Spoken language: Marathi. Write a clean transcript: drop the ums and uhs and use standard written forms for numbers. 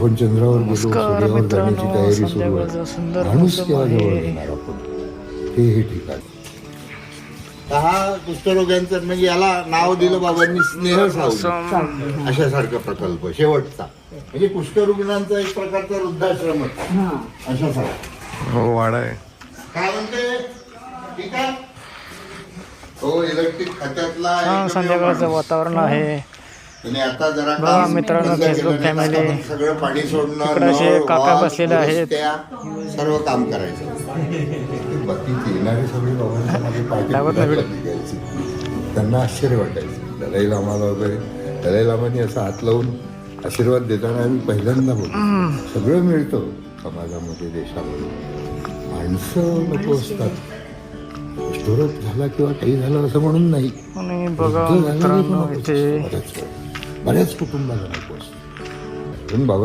आपण चंद्रावर गेलो, सूर्यावर जाण्याची तयारी सुरू आहे. माणूस केव्हा जवळ येणार आपण हे ठिकाण. हा कुष्ठरोग्यांचं म्हणजे याला नाव दिलं बाबांनी स्नेह सावली अशासारखा प्रकल्प शेवटचा. म्हणजे कुष्ठरुग्णांचा एक प्रकारचा वृद्धाश्रम अशासारखा वाडा आहे. काय म्हणते ठीक आहे. हो इलेक्ट्रिक खात्यातला संध्याकाळचं वातावरण आहे. आणि आता जरा बघा मित्रांनो, फेसबुक फॅमिली सगळं पाणी सोडणं, इकडे असे काका बसलेले आहेत. सर्व काम करायचं. बाकी येणारे सगळे बाबांच्या मागे पाठी घ्यायची. त्यांना आश्चर्य वाटायचं. दलाई लामाला वगैरे दलाई लामाने असा हात लावून आशीर्वाद देताना आम्ही पहिल्यांदा बोलतो. सगळं मिळतं समाजामध्ये, देशामध्ये. माणसं नको असतात. कुष्ठरोग झाला किंवा काही झालं असं म्हणून नाही. आणि बघा मित्रांनो, इथे बऱ्याच कुटुंबाला नको असतं. बाबा